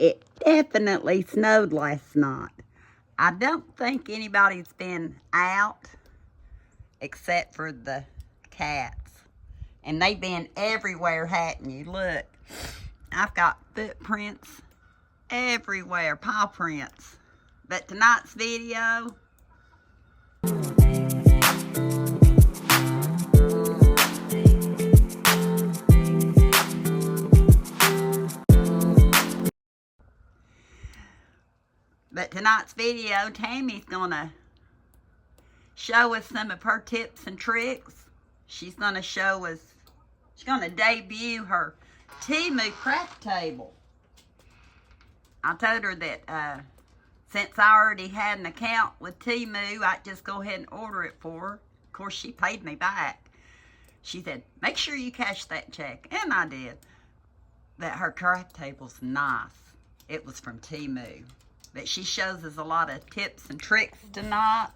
It definitely snowed last night. I don't think anybody's been out except for the cats. And they've been everywhere, hadn't you? Look, I've got footprints everywhere, paw prints. But tonight's video, Tammy's gonna show us some of her tips and tricks. She's gonna debut her Temu craft table. I told her that since I already had an account with Temu, I'd just go ahead and order it for her. Of course, she paid me back. She said, make sure you cash that check. And I did. That her craft table's nice. It was from Temu. But she shows us a lot of tips and tricks tonight.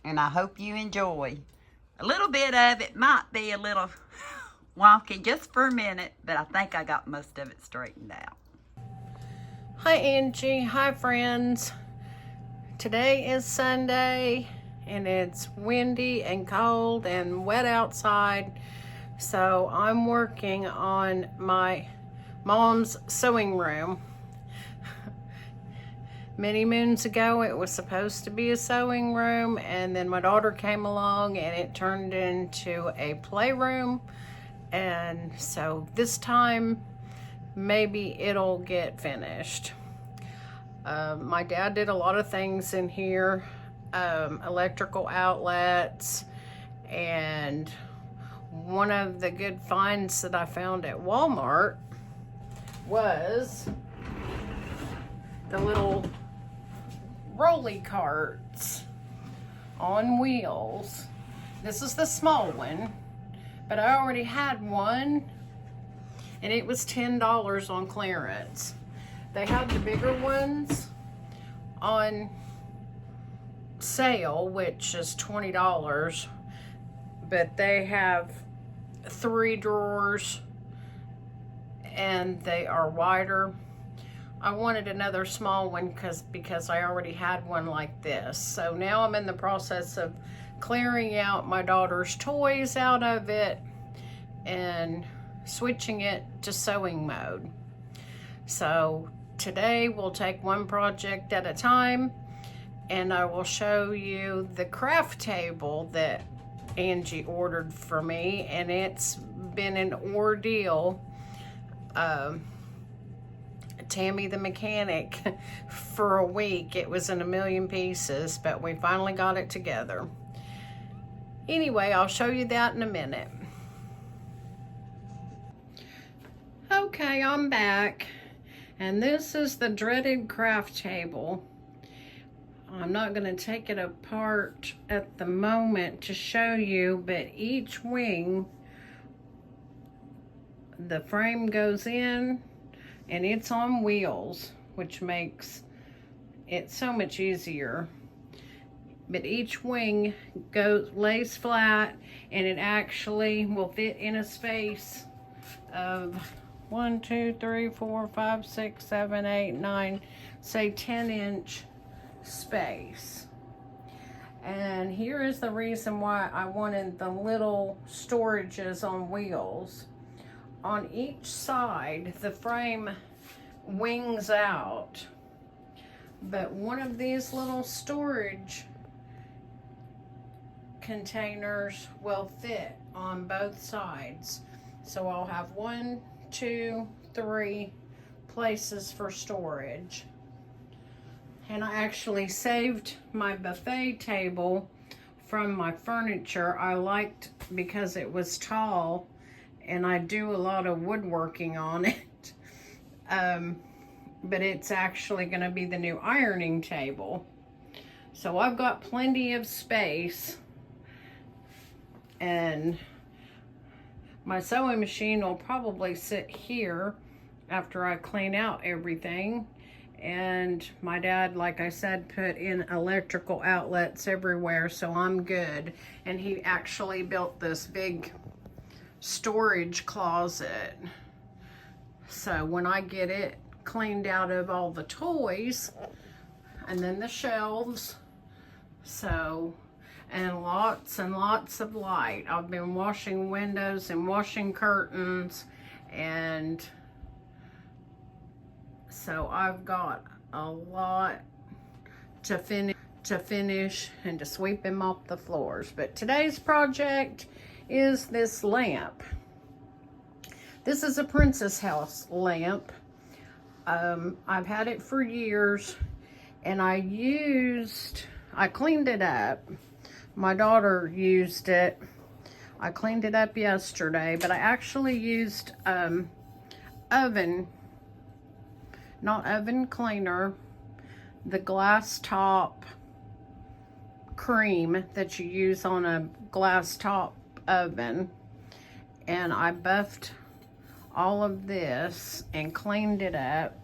And I hope you enjoy. A little bit of it might be a little wonky just for a minute, but I think I got most of it straightened out. Hi Angie, hi friends. Today is Sunday and it's windy and cold and wet outside. So I'm working on my mom's sewing room. Many moons ago it was supposed to be a sewing room, and then my daughter came along and it turned into a playroom. And so this time maybe it'll get finished. My dad did a lot of things in here, electrical outlets, and one of the good finds that I found at Walmart was the little rolly carts on wheels. This is the small one, but I already had one and it was $10 on clearance. They had the bigger ones on sale, which is $20, but they have 3 drawers and they are wider. I wanted another small one because I already had one like this. So now I'm in the process of clearing out my daughter's toys out of it and switching it to sewing mode. So today we'll take one project at a time, and I will show you the craft table that Angie ordered for me, and it's been an ordeal. Tammy the mechanic for a week. It was in a million pieces, but we finally got it together. Anyway, I'll show you that in a minute. Okay, I'm back, and this is the dreaded craft table. I'm not going to take it apart at the moment to show you, but each wing, the frame goes in and it's on wheels, which makes it so much easier. But each wing lays flat, and it actually will fit in a space of 1, 2, 3, 4, 5, 6, 7, 8, 9, say 10-inch space. And here is the reason why I wanted the little storages on wheels. On each side, the frame wings out, but one of these little storage containers will fit on both sides. So I'll have 1, 2, 3 places for storage. And I actually saved my buffet table from my furniture. I liked because it was tall, and I do a lot of woodworking on it. But it's actually going to be the new ironing table. So I've got plenty of space, and my sewing machine will probably sit here after I clean out everything. And my dad, like I said, put in electrical outlets everywhere, so I'm good. And he actually built this big storage closet. So when I get it cleaned out of all the toys and then the shelves. So, and lots of light. I've been washing windows and washing curtains, and so I've got a lot to finish and to sweep and mop the floors. But today's project is this lamp. This is a Princess House lamp. I've had it for years, and I cleaned it up. My daughter used it. I cleaned it up yesterday, but I actually used oven cleaner, the glass top cream that you use on a glass top oven, and I buffed all of this and cleaned it up,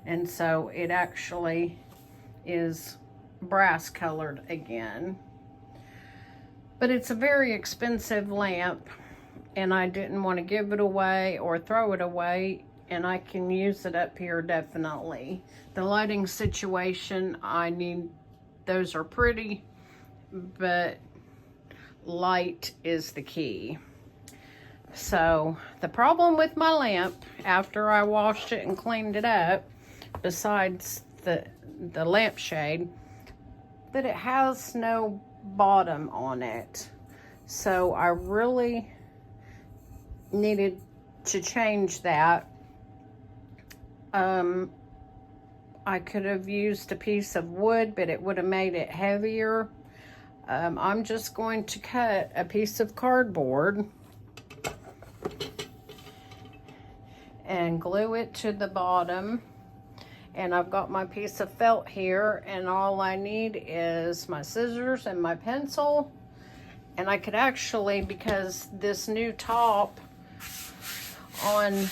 and so it actually is brass colored again. But it's a very expensive lamp, and I didn't want to give it away or throw it away, and I can use it up here definitely. The lighting situation, those are pretty, but light is the key. So the problem with my lamp, after I washed it and cleaned it up, besides the lampshade, that it has no bottom on it. So I really needed to change that. I could have used a piece of wood, but it would have made it heavier. I'm just going to cut a piece of cardboard and glue it to the bottom. And I've got my piece of felt here, and all I need is my scissors and my pencil. And I could actually, because this new top on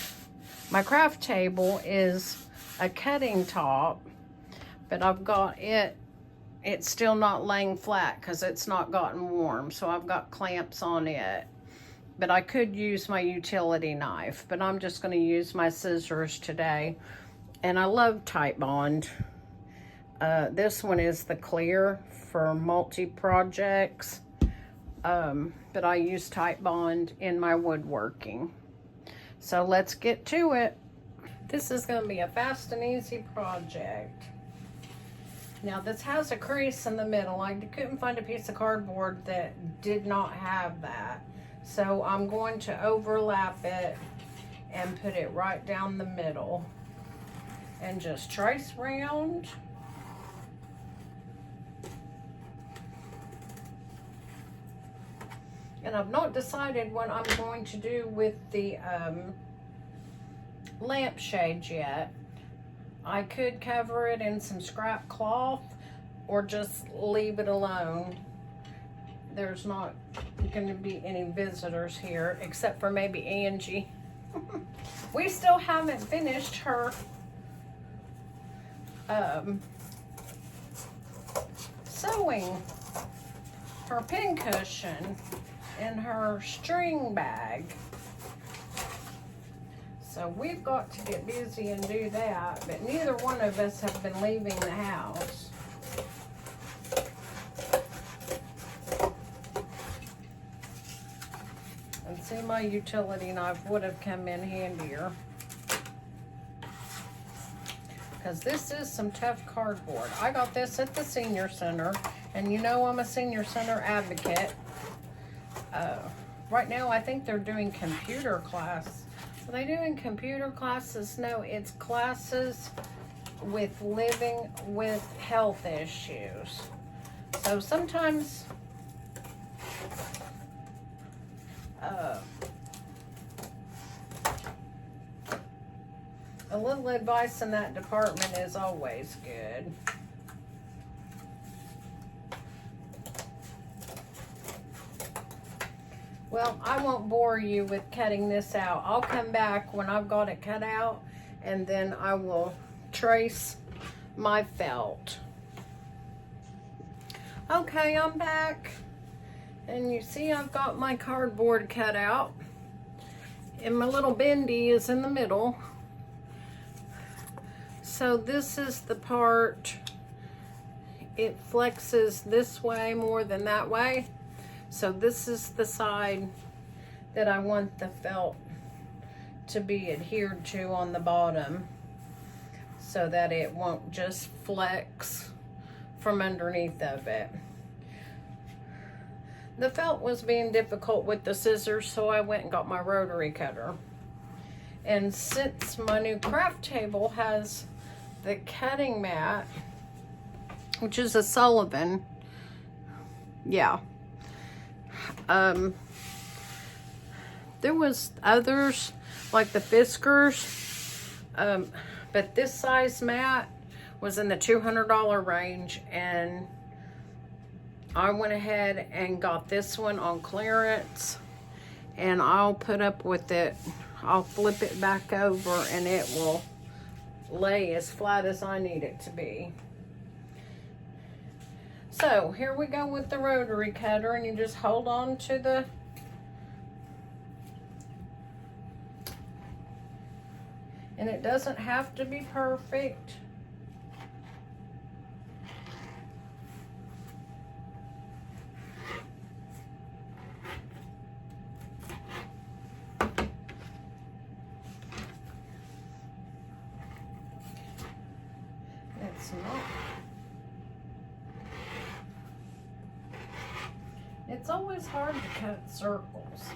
my craft table is a cutting top, but I've got it's still not laying flat because it's not gotten warm, so I've got clamps on it. But I could use my utility knife, but I'm just going to use my scissors today. And I love Titebond. This one is the clear for multi-projects, but I use Titebond in my woodworking. So let's get to it. This is going to be a fast and easy project. Now this has a crease in the middle. I couldn't find a piece of cardboard that did not have that. So I'm going to overlap it and put it right down the middle and just trace round. And I've not decided what I'm going to do with the lampshade yet. I could cover it in some scrap cloth or just leave it alone. There's not going to be any visitors here except for maybe Angie. We still haven't finished her sewing, her pin cushion and her string bag. So we've got to get busy and do that, but neither one of us have been leaving the house. And see, my utility knife would have come in handier, because this is some tough cardboard. I got this at the senior center, and you know I'm a senior center advocate. Right now I think they're doing computer class. Are they doing computer classes? No, it's classes with living with health issues. So sometimes a little advice in that department is always good. Well, I won't bore you with cutting this out. I'll come back when I've got it cut out, and then I will trace my felt. Okay, I'm back. And you see I've got my cardboard cut out. And my little bendy is in the middle. So this is the part, it flexes this way more than that way. So this is the side that I want the felt to be adhered to on the bottom, so that it won't just flex from underneath of it. The felt was being difficult with the scissors, so I went and got my rotary cutter. And since my new craft table has the cutting mat, which is a Sullivan, yeah. There was others like the Fiskars, but this size mat was in the $200 range, and I went ahead and got this one on clearance, and I'll put up with it. I'll flip it back over and it will lay as flat as I need it to be. So here we go with the rotary cutter, and you just hold on to the and it doesn't have to be perfect. It's not. It's always hard to cut circles.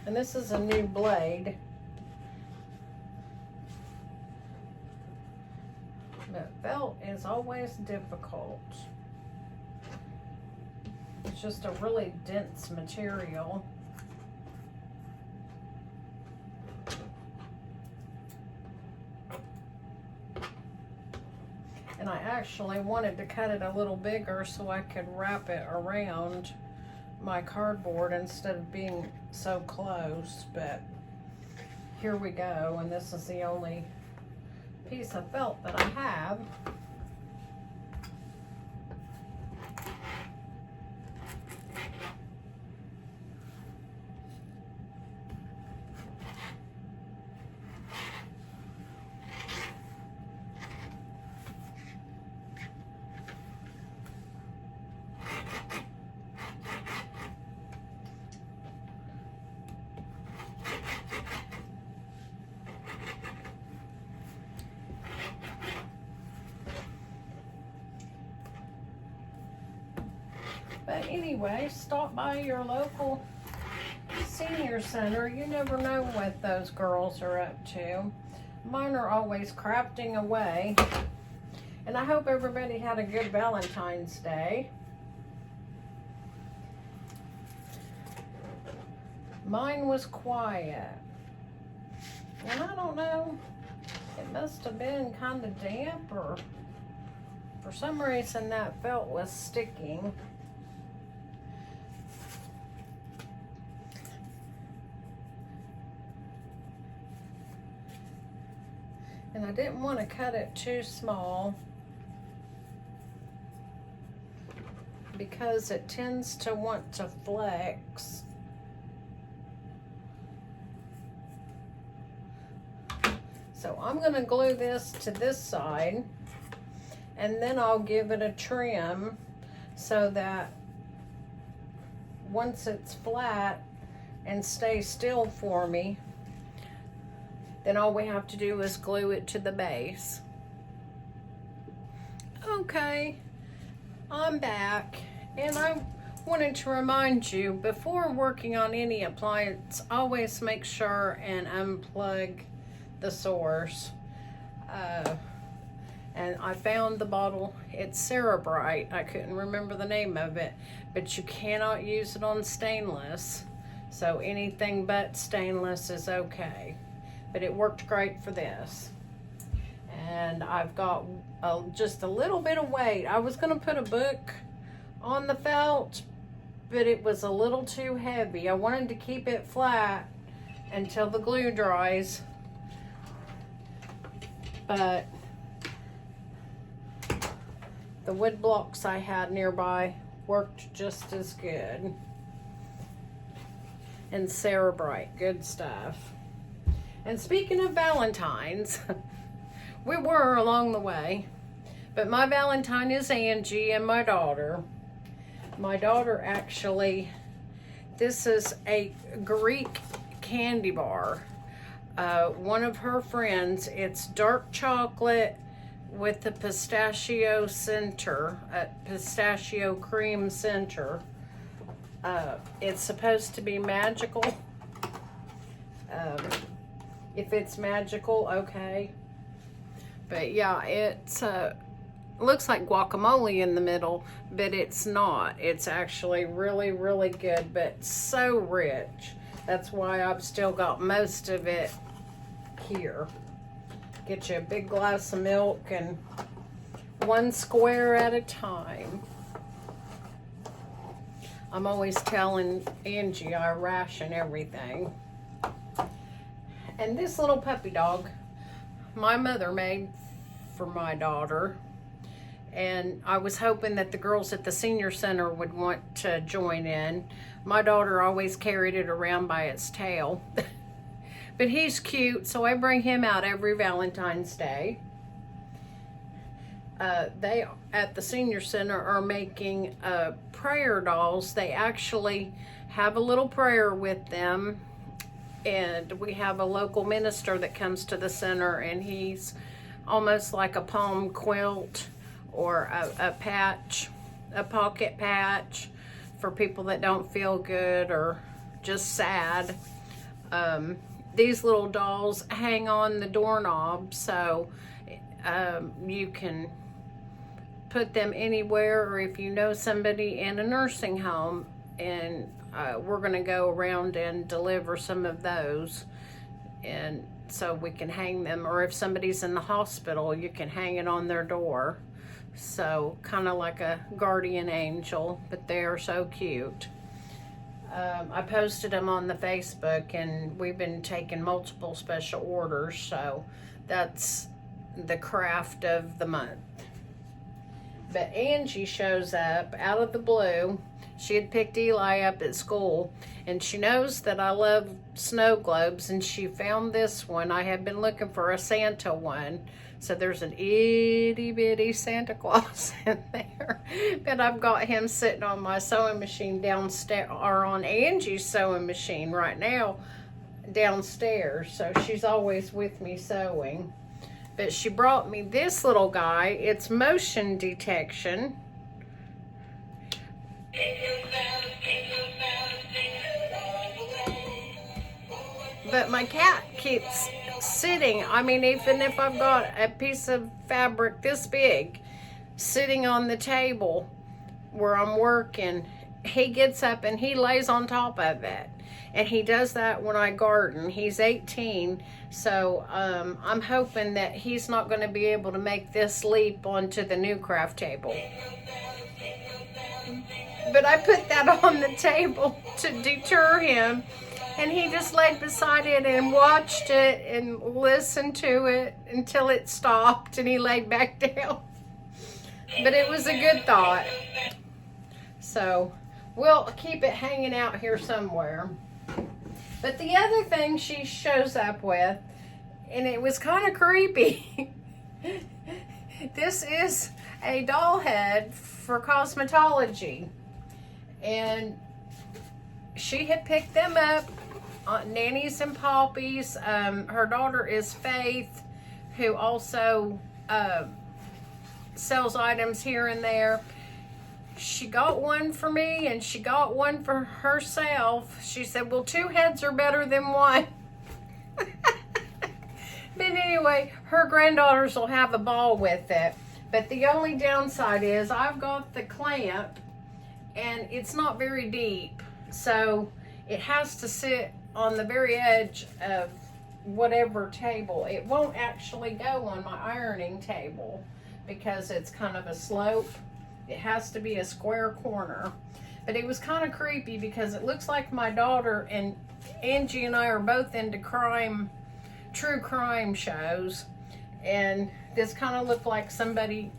And this is a new blade. But felt is always difficult. It's just a really dense material. And I actually wanted to cut it a little bigger so I could wrap it around my cardboard instead of being so close, but here we go, and this is the only piece of felt that I have. But anyway, stop by your local senior center. You never know what those girls are up to. Mine are always crafting away. And I hope everybody had a good Valentine's Day. Mine was quiet. And I don't know, it must have been kind of damp, or for some reason that felt was sticking. And I didn't want to cut it too small because it tends to want to flex. So I'm going to glue this to this side, and then I'll give it a trim so that once it's flat and stays still for me, then all we have to do is glue it to the base. Okay, I'm back, and I wanted to remind you, before working on any appliance, always make sure and unplug the source. And I found the bottle, it's Cerebrite. I couldn't remember the name of it, but you cannot use it on stainless, so anything but stainless is okay. But it worked great for this. And I've got just a little bit of weight. I was gonna put a book on the felt, but it was a little too heavy. I wanted to keep it flat until the glue dries, but the wood blocks I had nearby worked just as good. And Sarah Bright, good stuff. And speaking of Valentine's, we were along the way, but my Valentine is Angie and my daughter. My daughter actually, this is a Greek candy bar. One of her friends, it's dark chocolate with the pistachio center, pistachio cream center. It's supposed to be magical. If it's magical, okay. But yeah, it's looks like guacamole in the middle, but it's not. It's actually really, really good, but so rich. That's why I've still got most of it here. Get you a big glass of milk and one square at a time. I'm always telling Angie I ration everything. And this little puppy dog, my mother made for my daughter. And I was hoping that the girls at the senior center would want to join in. My daughter always carried it around by its tail. But he's cute, so I bring him out every Valentine's Day. They, at the senior center, are making prayer dolls. They actually have a little prayer with them. And we have a local minister that comes to the center, and he's almost like a palm quilt or a patch, a pocket patch for people that don't feel good or just sad. These little dolls hang on the doorknob, so you can put them anywhere, or if you know somebody in a nursing home, and we're going to go around and deliver some of those, and so we can hang them, or if somebody's in the hospital, you can hang it on their door. So kind of like a guardian angel, but they are so cute. I posted them on the Facebook, and we've been taking multiple special orders, so that's the craft of the month. But Angie shows up out of the blue. She had picked Eli up at school, and she knows that I love snow globes, and she found this one. I have been looking for a Santa one. So there's an itty bitty Santa Claus in there. But I've got him sitting on my sewing machine downstairs, or on Angie's sewing machine right now downstairs. So she's always with me sewing. But she brought me this little guy. It's motion detection. But my cat keeps sitting. I mean, even if I've got a piece of fabric this big sitting on the table where I'm working, he gets up and he lays on top of it. And he does that when I garden. He's 18, so I'm hoping that he's not going to be able to make this leap onto the new craft table. But I put that on the table to deter him. And he just laid beside it and watched it and listened to it until it stopped, and he laid back down. But it was a good thought. So we'll keep it hanging out here somewhere. But the other thing she shows up with, and it was kind of creepy. This is a doll head for cosmetology. And she had picked them up Nanny's and Poppy's. Her daughter is Faith, who also sells items here and there. She got one for me and she got one for herself. She said, well, 2 heads are better than one. But anyway, her granddaughters will have a ball with it. But the only downside is I've got the clamp and it's not very deep. So it has to sit on the very edge of whatever table. It won't actually go on my ironing table because it's kind of a slope. It has to be a square corner. But it was kind of creepy because it looks like my daughter, and Angie and I are both into crime, true crime shows. And this kind of looked like somebody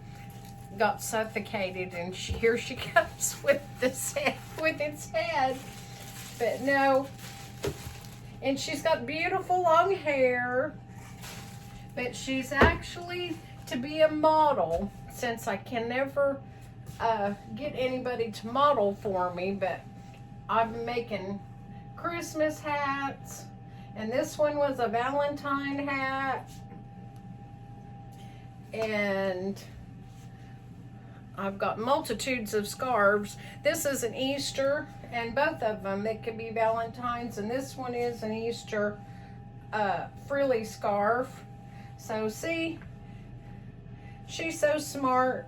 got suffocated, and here she comes with with its head. But no, and she's got beautiful long hair, but she's actually to be a model, since I can never get anybody to model for me. But I've been making Christmas hats, and this one was a Valentine hat, and I've got multitudes of scarves. This is an Easter, and both of them, it could be Valentine's, and this one is an Easter frilly scarf. So see, she's so smart,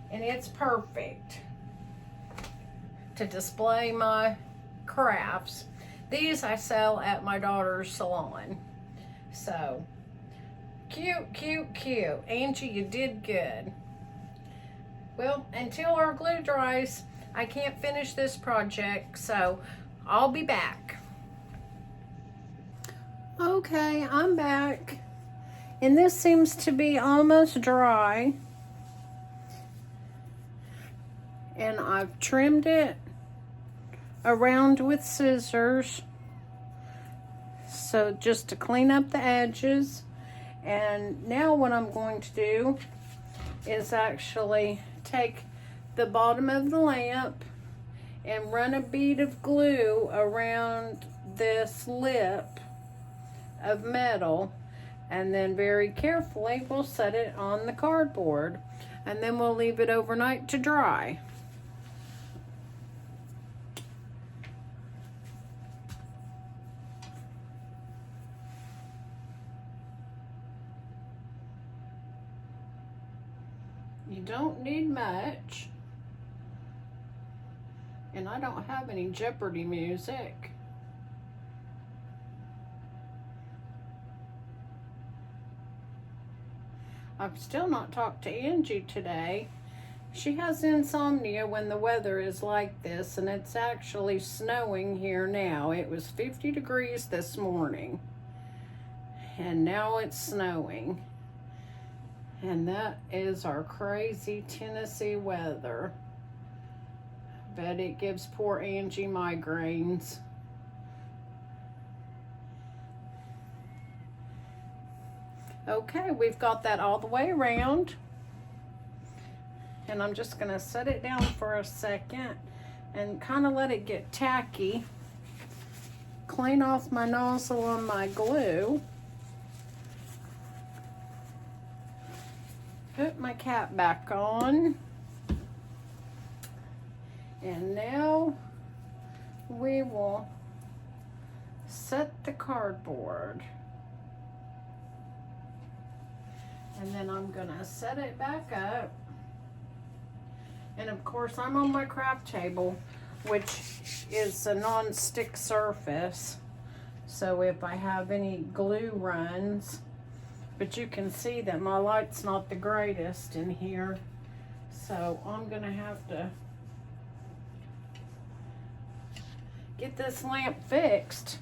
and it's perfect to display my crafts. These I sell at my daughter's salon. So cute, cute, cute. Angie, you did good. Well, until our glue dries, I can't finish this project, so I'll be back. Okay, I'm back. And this seems to be almost dry. And I've trimmed it around with scissors. So just to clean up the edges. And now what I'm going to do is actually take the bottom of the lamp and run a bead of glue around this lip of metal, and then very carefully we'll set it on the cardboard, and then we'll leave it overnight to dry. You don't need much. And I don't have any Jeopardy music. I've still not talked to Angie today. She has insomnia when the weather is like this, and it's actually snowing here now. It was 50 degrees this morning, and now it's snowing. And that is our crazy Tennessee weather. But it gives poor Angie migraines. Okay, we've got that all the way around. And I'm just going to set it down for a second and kind of let it get tacky. Clean off my nozzle on my glue. Put my cap back on. And now we will set the cardboard. And then I'm gonna set it back up. And of course I'm on my craft table, which is a non-stick surface. So if I have any glue runs, but you can see that my light's not the greatest in here. So I'm gonna have to get this lamp fixed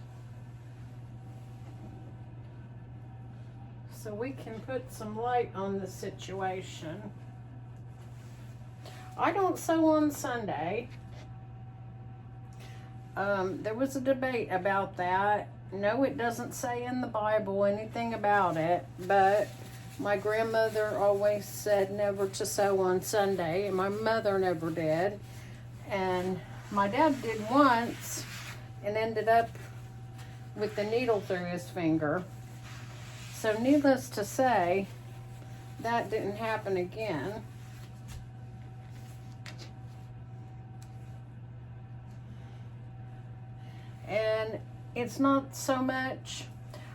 so we can put some light on the situation. I don't sew on Sunday. There was a debate about that. No, it doesn't say in the Bible anything about it, but my grandmother always said never to sew on Sunday, and my mother never did. And my dad did once and ended up with the needle through his finger. So needless to say, that didn't happen again. And it's not so much,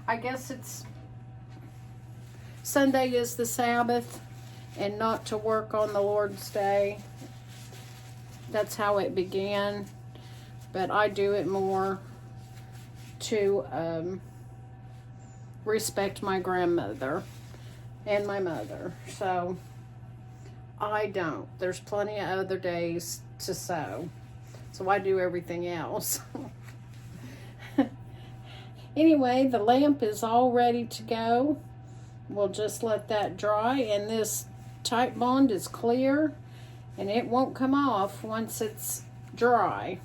I guess it's, Sunday is the Sabbath and not to work on the Lord's Day. That's how it began. But I do it more to respect my grandmother and my mother. So I don't. There's plenty of other days to sew. So I do everything else. Anyway, the lamp is all ready to go. We'll just let that dry, and this Titebond is clear and it won't come off once it's dry.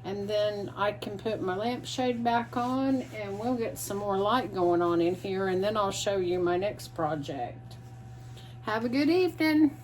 And then I can put my lampshade back on and we'll get some more light going on in here, and then I'll show you my next project. Have a good evening.